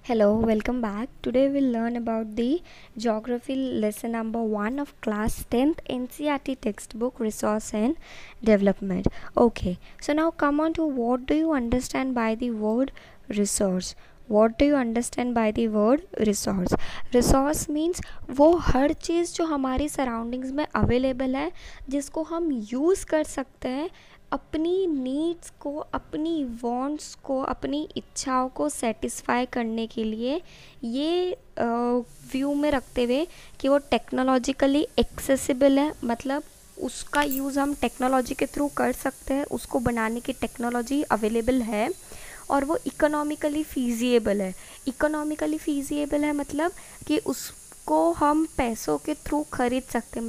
Hello, welcome back. Today we'll learn about the geography lesson number 1 of class 10th NCERT textbook resource and development. Okay, so now come on to what do you understand by the word resource? What do you understand by the word resource? Resource means वो हर चीज़ जो हमारी surroundings में available है जिसको हम use कर सकते हैं अपनी नीड्स को, अपनी वांट्स को, अपनी इच्छाओं को सेटिस्फाई करने के लिए, ये व्यू में रखते हुए कि वो टेक्नोलॉजिकली एक्सेसिबल है, मतलब उसका यूज़ हम टेक्नोलॉजी के थ्रू कर सकते हैं, उसको बनाने की टेक्नोलॉजी अवेलेबल है और वो इकोनॉमिकली फ़ीज़िएबल है। इकोनॉमिकली फ़ीज़िएबल है मतलब कि उसको हम पैसों के थ्रू ख़रीद सकते हैं,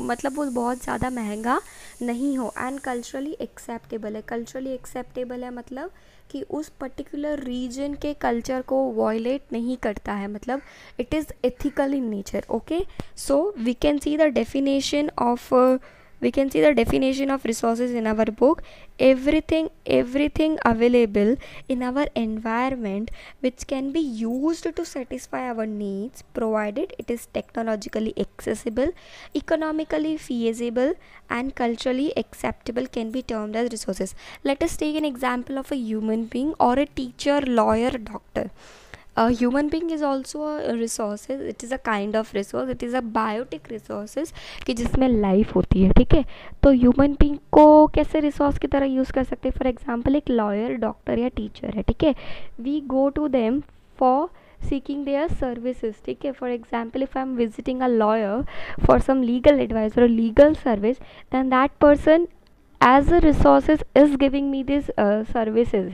मतलब वो बहुत ज़्यादा महंगा नहीं हो, एंड कल्चरली एक्सेप्टेबल है। कल्चरली एक्सेप्टेबल है मतलब कि उस पर्टिकुलर रीजन के कल्चर को वॉयलेट नहीं करता है, मतलब it is ethical in nature. Okay, so we can see the definition of resources in our book. Everything available in our environment which can be used to satisfy our needs, provided it is technologically accessible, economically feasible, and culturally acceptable, can be termed as resources. Let us take an example of a human being or a teacher, lawyer, doctor. A human being is also a resources. It is a kind of resource. It is a biotic resources कि जिसमें life होती है, ठीक है। तो human being को कैसे resource की तरह यूज़ कर सकते हैं? फॉर एग्जांपल एक लॉयर, डॉक्टर या टीचर है, ठीक है। We go to them for seeking their services, ठीक है। For example if I am visiting a lawyer for some legal advice और legal service, then that person as a resources is giving me this services,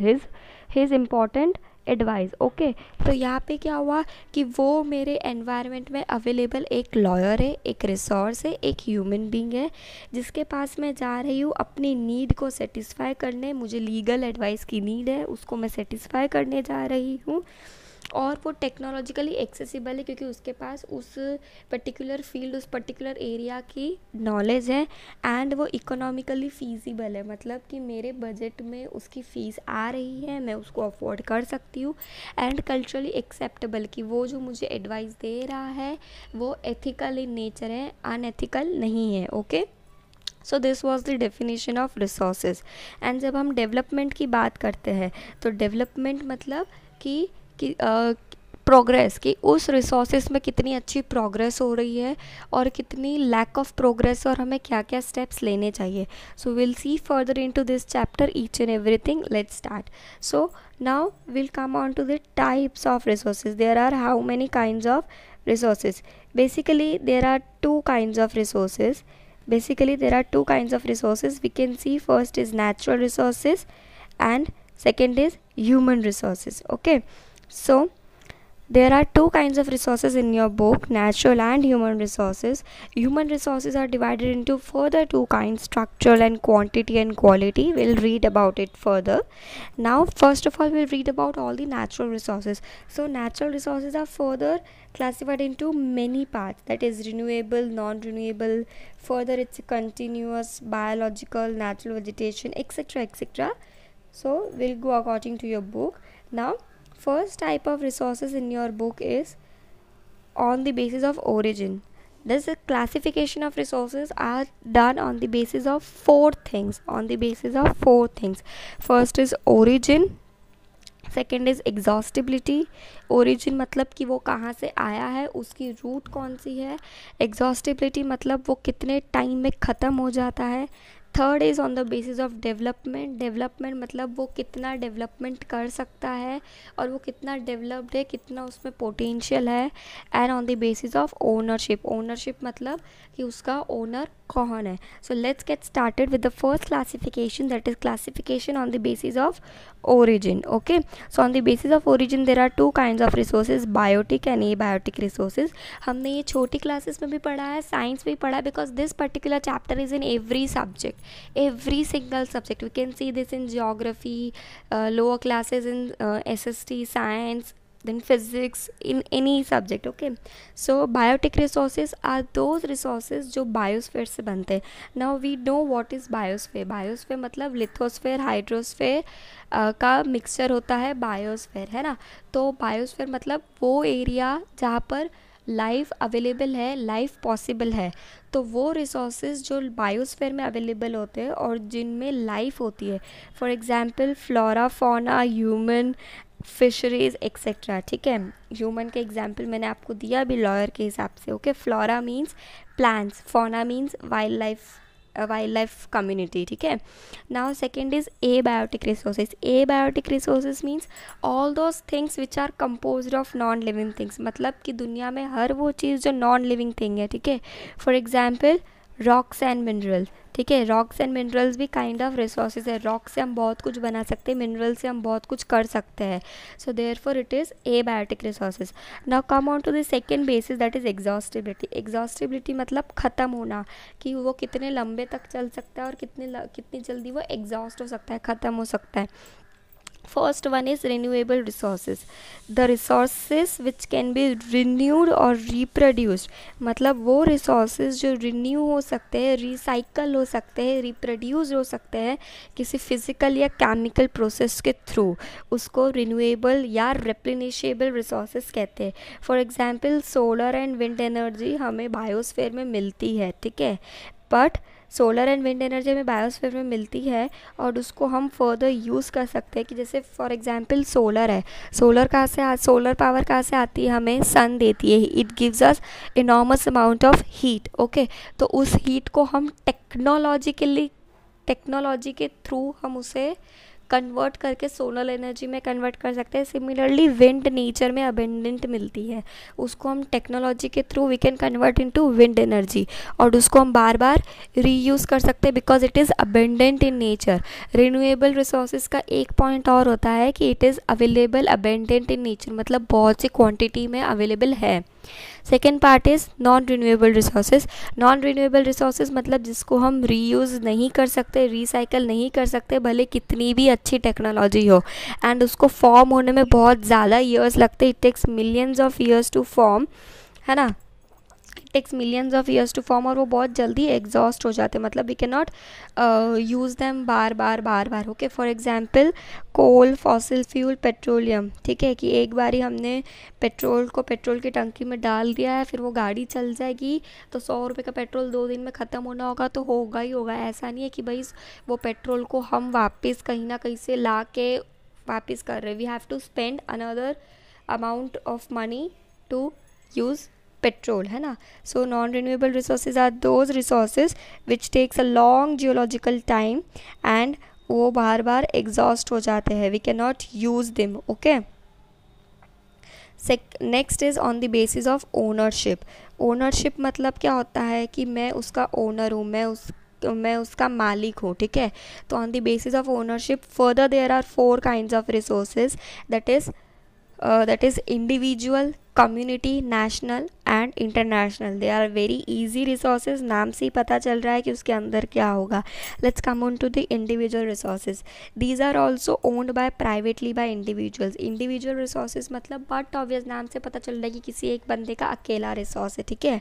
his important advice. Okay, तो यहाँ पे क्या हुआ कि वो मेरे एनवायरनमेंट में अवेलेबल एक लॉयर है, एक रिसोर्स है, एक ह्यूमन बींग है जिसके पास मैं जा रही हूँ अपनी नीड को सेटिस्फाई करने। मुझे लीगल एडवाइस की नीड है, उसको मैं सेटिस्फाई करने जा रही हूँ, और वो टेक्नोलॉजिकली एक्सेसिबल है क्योंकि उसके पास उस पर्टिकुलर फील्ड, उस पर्टिकुलर एरिया की नॉलेज है, एंड वो इकोनॉमिकली फ़ीज़िबल है, मतलब कि मेरे बजट में उसकी फ़ीस आ रही है, मैं उसको अफोर्ड कर सकती हूँ, एंड कल्चरली एक्सेप्टेबल कि वो जो मुझे एडवाइस दे रहा है वो एथिकल इन नेचर है, अनएथिकल नहीं है। Okay, so this was the definition of resources. And जब हम डेवलपमेंट की बात करते हैं तो डेवलपमेंट मतलब कि प्रोग्रेस, कि उस रिसोर्सेज में कितनी अच्छी प्रोग्रेस हो रही है और कितनी लैक ऑफ प्रोग्रेस, और हमें क्या क्या स्टेप्स लेने चाहिए। So will see further into this chapter each and everything. Let's start. So now we'll come on to the types of resources. There are how many kinds of resources? Basically there are two kinds of resources. We can see first is natural resources and second is human resources. Okay, so there are two kinds of resources in your book, natural and human resources. Human resources are divided into further two kinds, structural and quantity and quality. We'll read about it further. Now, first of all, we'll read about all the natural resources. So, natural resources are further classified into many parts, that is renewable, non-renewable. Further, it's continuous, biological, natural vegetation, etc. etc. So, we'll go according to your book. Now, first type of resources in your book is on the basis of origin. This classification of resources are done on the basis of four things. First is origin, second is exhaustibility. Origin मतलब कि वो कहाँ से आया है, उसकी root कौन सी है। एग्जॉस्टिबिलिटी मतलब वो कितने टाइम में ख़त्म हो जाता है। Third is on the basis of development मतलब वो कितना डेवलपमेंट कर सकता है और वो कितना डेवलप्ड है, कितना उसमें पोटेंशियल है। And on the basis of ownership मतलब कि उसका ओनर कौन है। So let's get started with the first classification, that is classification on the basis of origin. Okay, so on the basis of origin there are two kinds of resources, biotic and abiotic resources. हमने ये छोटी classes में भी पढ़ा है, science में भी पढ़ा है, because this particular chapter is in every subject, every single subject. We can see this in geography, lower classes in SST, science, then physics, in any subject. Okay, so biotic resources are those resources जो biosphere से बनते हैं. Now we know what is biosphere. Biosphere मतलब lithosphere hydrosphere का mixture होता है biosphere, है ना. तो बायोस्फेयर मतलब वो एरिया जहाँ पर लाइफ अवेलेबल है, लाइफ पॉसिबल है. तो वो रिसोर्सेज जो बायोस्फेयर में अवेलेबल होते हैं और जिनमें लाइफ होती है, for example flora fauna, human, fisheries etcetera. ठीक है, ह्यूमन के एग्जांपल मैंने आपको दिया अभी लॉयर के हिसाब से. Okay, flora means plants, fauna means wild life community. ठीक है. Now second is abiotic resources. Abiotic resources means all those things which are composed of non living things. मतलब कि दुनिया में हर वो चीज़ जो नॉन लिविंग थिंग है. ठीक है. For example rocks and mineral. ठीक है, रॉक्स एंड मिनरल्स भी काइंड ऑफ रिसोर्सेज है. रॉक से हम बहुत कुछ बना सकते हैं, मिनरल से हम बहुत कुछ कर सकते हैं. So therefore it is abiotic resources. Now come on to the second basis, that is exhaustibility. Exhaustibility मतलब ख़त्म होना, कि वो कितने लंबे तक चल सकता है और कितनी जल्दी वो एग्जॉस्ट हो सकता है, ख़त्म हो सकता है. First one is renewable resources. The resources which can be renewed or reproduced. मतलब वो resources जो renew हो सकते हैं, recycle हो सकते हैं, reproduce हो सकते हैं किसी physical या chemical process के through, उसको renewable या replenishable resources कहते हैं. For example solar and wind energy हमें biosphere में मिलती है. ठीक है, but solar and wind energy में बायोस्फीयर में मिलती है और उसको हम फर्दर यूज़ कर सकते हैं. कि जैसे फॉर एग्जांपल सोलर है, सोलर पावर कहाँ से आती है, हमें सन देती है. It gives us enormous amount of heat. Okay, तो उस हीट को हम टेक्नोलॉजी के थ्रू हम उसे कन्वर्ट करके सोलर एनर्जी में कन्वर्ट कर सकते हैं. सिमिलरली विंड नेचर में अबेंडेंट मिलती है, उसको हम टेक्नोलॉजी के through we can convert into wind energy और उसको हम बार बार रीयूज़ कर सकते हैं because it is abundant in nature. Renewable resources का एक पॉइंट और होता है कि it is available abundant in nature, मतलब बहुत सी क्वांटिटी में अवेलेबल है. Second part is non renewable resources. Non renewable resources मतलब जिसको हम रीयूज़ नहीं कर सकते, रिसाइकल नहीं कर सकते, भले कितनी भी अच्छी टेक्नोलॉजी हो, एंड उसको फॉर्म होने में बहुत ज़्यादा ईयर्स लगते. It takes millions of years to form, है ना. Takes millions of years to form और वो बहुत जल्दी एग्जॉस्ट हो जाते हैं. मतलब we can not use them बार बार. Okay, for example coal, fossil fuel, petroleum. ठीक है, कि एक बारी हमने पेट्रोल की टंकी में डाल दिया है, फिर वो गाड़ी चल जाएगी तो 100 रुपये का पेट्रोल 2 दिन में ख़त्म होना होगा तो होगा ही होगा. ऐसा नहीं है कि भाई वो पेट्रोल को हम वापस कहीं ना कहीं से ला के वापस कर रहे. We have to spend another amount of money to use petrol, है ना. So non renewable resources are those resources which takes a long geological time and वो बार बार एग्जॉस्ट हो जाते हैं. We can not use them. Okay, next is on the basis of ownership. Ownership मतलब क्या होता है कि मैं उसका ओनर हूँ, मैं उसका मालिक हूँ. ठीक है, तो on the basis of ownership further there are 4 kinds of resources, that is individual, community, national and international. They are very easy resources. नाम से ही पता चल रहा है कि उसके अंदर क्या होगा. Let's come on to the individual resources. These are also owned by privately by individuals. Individual resources मतलब but obvious नाम से पता चल रहा है कि किसी एक बंदे का अकेला रिसोर्स है. ठीक है,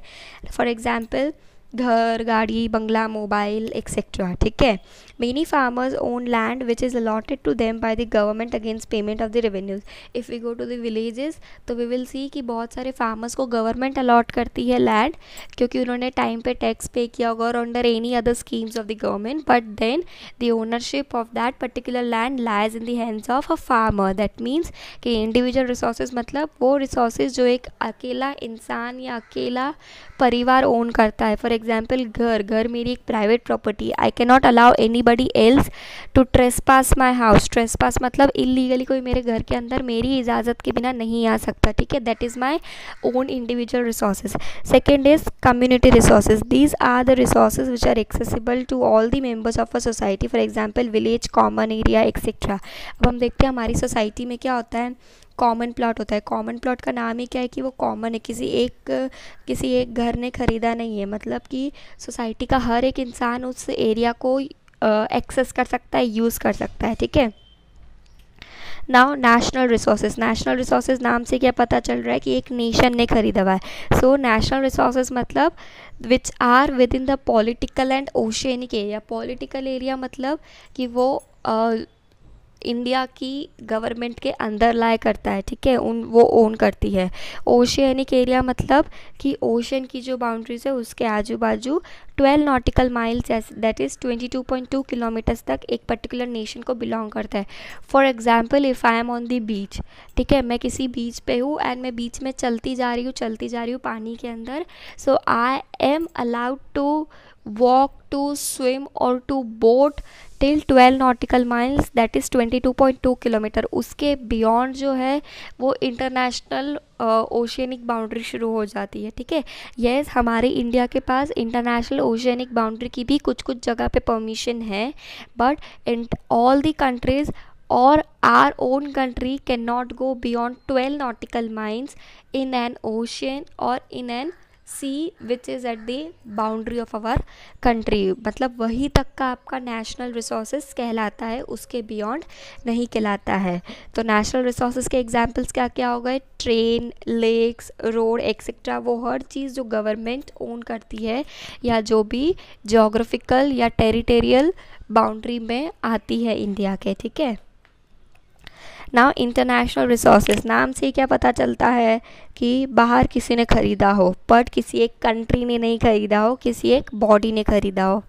फॉर एग्जाम्पल घर, गाड़ी, बंगला, मोबाइल एक्सेट्रा. ठीक है, many farmers own land which is allotted to them by the government against payment of the revenues. If we go to the villages तो वी विल सी कि बहुत सारे फार्मर्स को government allot करती है land क्योंकि उन्होंने टाइम पे टैक्स पे किया होगा और under any other schemes of the government. But then the ownership of that particular land lies in the hands of a farmer. That means कि इंडिविजुअल रिसोर्सेज मतलब वो रिसोर्सेज जो एक अकेला इंसान या अकेला परिवार ओन करता है. फॉर एग्जाम्पल घर मेरी एक private property. I can not allow anybody else to trespass my house. Trespass मतलब इलीगली कोई मेरे घर के अंदर मेरी इजाज़त के बिना नहीं आ सकता. ठीक है, that is my own individual resources. Second is community resources. These are the resources which are accessible to all the members of a society. For example village, common area etcetera. अब हम देखते हैं हमारी सोसाइटी में क्या होता है, common plot होता है. कॉमन प्लॉट का नाम ही क्या है कि वो कॉमन है, किसी एक घर ने ख़रीदा नहीं है. मतलब कि सोसाइटी का हर एक इंसान उस एरिया को एक्सेस कर सकता है, यूज़ कर सकता है. ठीक है, नाउ नेशनल रिसोर्सेज नाम से क्या पता चल रहा है कि एक नेशन ने खरीदा हुआ है. सो नेशनल रिसोर्सेज मतलब which are within the political and oceanic area. Political area मतलब कि वो इंडिया की गवर्नमेंट के अंदर लाए करता है, ठीक है, वो ओन करती है. ओशियनिक एरिया मतलब कि ओशन की जो बाउंड्रीज है उसके आजू बाजू 12 nautical miles that is 22.2 kilometres तक एक पर्टिकुलर नेशन को बिलोंग करता है. For example if I am on the beach, ठीक है, मैं किसी बीच पे हूँ एंड मैं बीच में चलती जा रही हूँ पानी के अंदर. So I am allowed to walk, to swim or to boat till 12 nautical miles that is 22.2 kilometre. उसके बियॉन्ड जो है वो इंटरनेशनल ओशियनिक बाउंड्री शुरू हो जाती है, ठीक है. यस, हमारे इंडिया के पास इंटरनेशनल ओशियनिक बाउंड्री की भी कुछ कुछ जगह पे परमिशन है, but in all the countries or our own country cannot go beyond 12 nautical miles in an ocean or in an sea which is at the boundary of our country. मतलब वही तक का आपका नेशनल रिसोर्सेज कहलाता है, उसके beyond नहीं कहलाता है. तो नेशनल रिसोर्सेज के एग्जांपल्स क्या क्या हो गए? Train, lakes, road etcetera. वो हर चीज़ जो गवर्नमेंट ओन करती है या जो भी जोग्राफिकल या टेरिटोरियल बाउंड्री में आती है इंडिया के, ठीक है. नाउ इंटरनेशनल रिसोर्सेज नाम से क्या पता चलता है कि बाहर किसी ने ख़रीदा हो, बट किसी एक कंट्री ने नहीं ख़रीदा हो, किसी एक बॉडी ने ख़रीदा हो.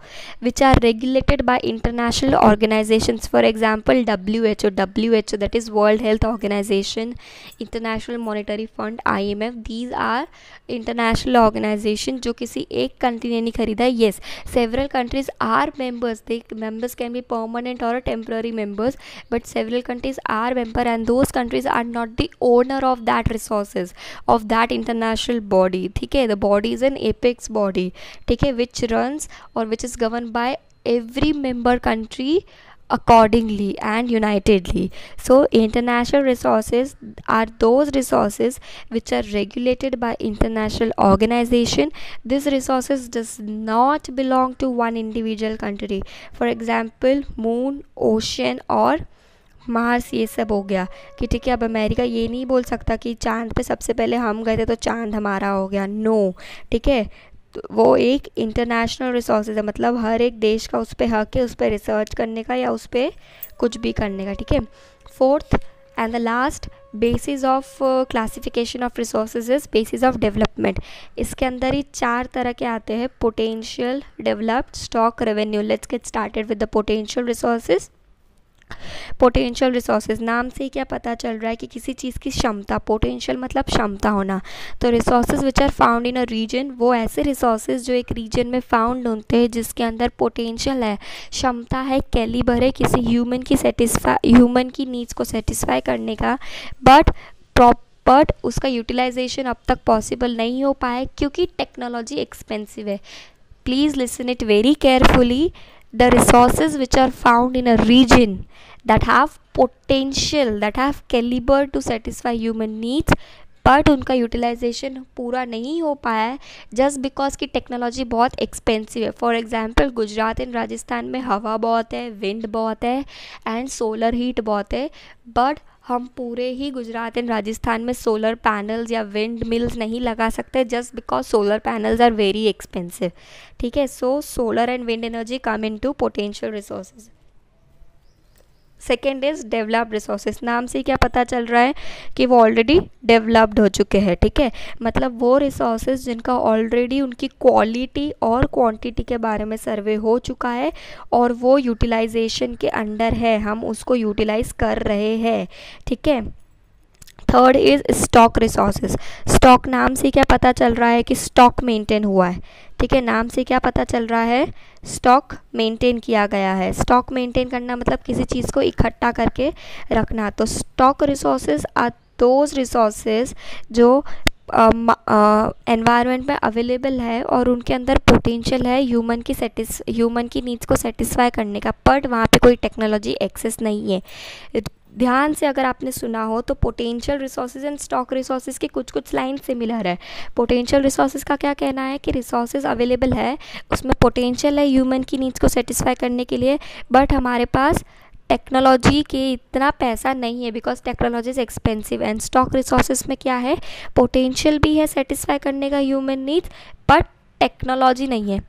Which are regulated by international organisations. For example WHO that is world health organisation, international monetary fund IMF. These are international organisation जो किसी एक कंट्री ने नहीं खरीदा है. Yes, several countries are members. They members can be permanent और temporary members, but several countries are member and those countries are not the owner of that resources of that international body, ठीक है. the body is an apex body, ठीक है, which runs or which is governed by every member country accordingly and unitedly. So international resources are those resources which are regulated by international organization. This resources does not belong to one individual country. For example moon, ocean और Mars, ये सब हो गया कि ठीक है. अब America ये नहीं बोल सकता कि चांद पे सबसे पहले हम गए थे तो चांद हमारा हो गया. नो, ठीक है. तो वो एक इंटरनेशनल रिसोर्सेज है, मतलब हर एक देश का उस पर हक है उस पर रिसर्च करने का या उस पर कुछ भी करने का, ठीक है. Fourth and the last basis of classification of resources is basis of development. इसके अंदर ही 4 तरह के आते हैं: potential, developed, stock, revenue. Let's get started with the potential resources. Potential resources नाम से क्या पता चल रहा है कि किसी चीज़ की क्षमता. पोटेंशियल मतलब क्षमता होना. तो resources which are found in a region, वो ऐसे रिसोर्सेज जो एक रीजन में फाउंड होते हैं जिसके अंदर पोटेंशियल है, क्षमता है, कैलिबर है किसी ह्यूमन की नीड्स को सेटिस्फाई करने का, बट उसका यूटिलाइजेशन अब तक पॉसिबल नहीं हो पाया क्योंकि टेक्नोलॉजी एक्सपेंसिव है. Please listen it very carefully. The resources which are found in a region that have potential, that have caliber to satisfy human needs, but उनका यूटिलाइजेशन पूरा नहीं हो पाया है जस्ट बिकॉज की टेक्नोलॉजी बहुत एक्सपेंसिव है. For example Gujarat and Rajasthan में हवा बहुत है, विंड बहुत है एंड सोलर हीट बहुत है, बट हम पूरे ही गुजरात एंड राजस्थान में सोलर पैनल्स या विंड मिल्स नहीं लगा सकते just because solar panels are very expensive, ठीक है. So solar and wind energy come into potential resources. Second is developed resources. नाम से क्या पता चल रहा है कि वो ऑलरेडी डेवलप्ड हो चुके हैं, ठीक है. मतलब वो रिसोर्सेज जिनका ऑलरेडी उनकी क्वालिटी और क्वांटिटी के बारे में सर्वे हो चुका है और वो यूटिलाइजेशन के अंडर है, हम उसको यूटिलाइज कर रहे हैं, ठीक है. Third is stock resources. Stock नाम से क्या पता चल रहा है कि स्टॉक मेंटेन हुआ है, ठीक है. नाम से क्या पता चल रहा है? स्टॉक मेंटेन किया गया है. स्टॉक मेंटेन करना मतलब किसी चीज़ को इकट्ठा करके रखना. तो stock resources are those resources जो एनवायरनमेंट में अवेलेबल है और उनके अंदर पोटेंशियल है ह्यूमन की नीड्स को सेटिस्फाई करने का, बट वहाँ पे कोई टेक्नोलॉजी एक्सेस नहीं है. ध्यान से अगर आपने सुना हो तो potential resources and stock resources की कुछ लाइन सिमिलर है. पोटेंशियल रिसोर्सेज का क्या कहना है कि रिसोर्सेज अवेलेबल है, उसमें पोटेंशियल है ह्यूमन की नीड्स को सेटिस्फाई करने के लिए, बट हमारे पास टेक्नोलॉजी के इतना पैसा नहीं है, because technology is expensive. And stock resources में क्या है, पोटेंशियल भी है सेटिस्फाई करने का ह्यूमन नीड्स, बट टेक्नोलॉजी नहीं है।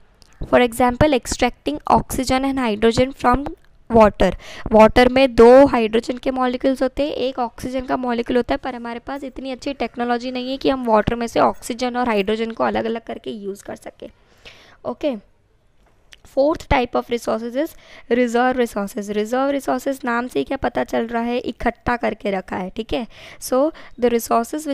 For example, extracting oxygen and hydrogen from water. Water में 2 हाइड्रोजन के मॉलिक्यूल्स होते हैं, 1 ऑक्सीजन का मॉलिक्यूल होता है, पर हमारे पास इतनी अच्छी टेक्नोलॉजी नहीं है कि हम वाटर में से ऑक्सीजन और हाइड्रोजन को अलग अलग करके यूज़ कर सकें। Okay, fourth type of resources is reserve resources. Reserve resources नाम से ही क्या पता चल रहा है, इकट्ठा करके रखा है, ठीक है। So the resources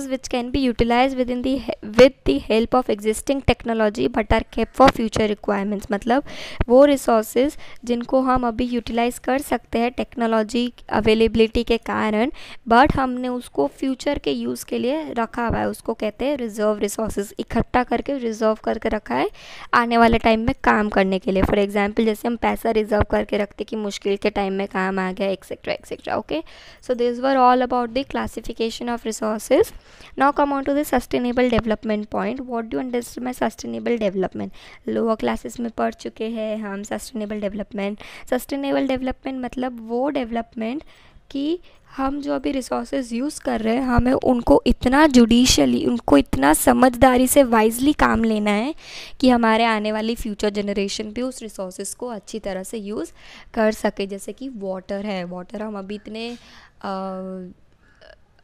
which can be utilize with the help of existing technology but are kept for future requirements. मतलब वो रिसोर्सेज जिनको हम अभी यूटिलाइज कर सकते हैं टेक्नोलॉजी अवेलेबिलिटी के कारण, बट हमने उसको फ्यूचर के यूज़ के लिए रखा हुआ है, उसको कहते हैं रिजर्व रिसोर्सेज। इकट्ठा करके रिजर्व करके रखा है आने वाले टाइम में काम करने के लिए। फॉर एग्जाम्पल, जैसे हम पैसा रिजर्व करके रखते कि मुश्किल के टाइम में काम आ गया, etcetera etcetera. Okay, so this were all about the classification of resources. Now come on to the sustainable development point. What do understand by sustainable development? Lower classes में पढ़ चुके हैं हम सस्टेनेबल डेवलपमेंट। सस्टेनेबल डेवलपमेंट मतलब वो development कि हम जो अभी रिसोर्सेज यूज़ कर रहे हैं, हमें उनको इतना जुडिशली, उनको इतना समझदारी से वाइजली काम लेना है कि हमारे आने वाली फ्यूचर जनरेशन भी उस रिसोर्सेज को अच्छी तरह से यूज़ कर सके। जैसे कि वाटर है, वाटर हम अभी इतने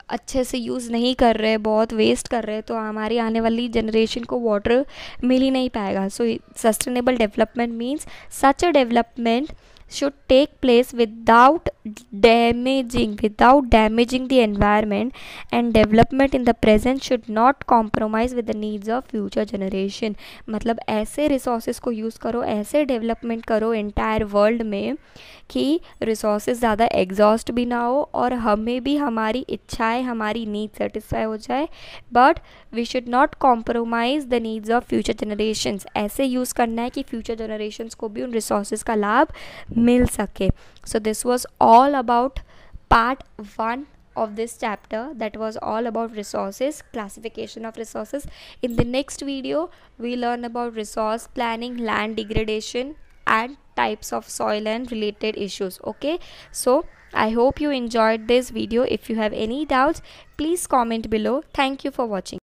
अच्छे से यूज़ नहीं कर रहे, बहुत वेस्ट कर रहे हैं, तो हमारी आने वाली जनरेशन को वाटर मिल ही नहीं पाएगा। सो sustainable development means such a development should take place without damaging the environment, and development in the present should not compromise with the needs of future generation। मतलब ऐसे resources को use करो, ऐसे development करो entire world में कि resources ज़्यादा exhaust भी ना हो और हमें भी हमारी इच्छाएं, हमारी needs satisfy हो जाए, but we should not compromise the needs of future generations। ऐसे यूज़ करना है कि future generations को भी उन resources का लाभ मिल सके। So this was all about part 1 of this chapter, that was all about resources, classification of resources. In the next video we learn about resource planning, land degradation and types of soil and related issues. Okay, so I hope you enjoyed this video. If you have any doubts, please comment below. Thank you for watching.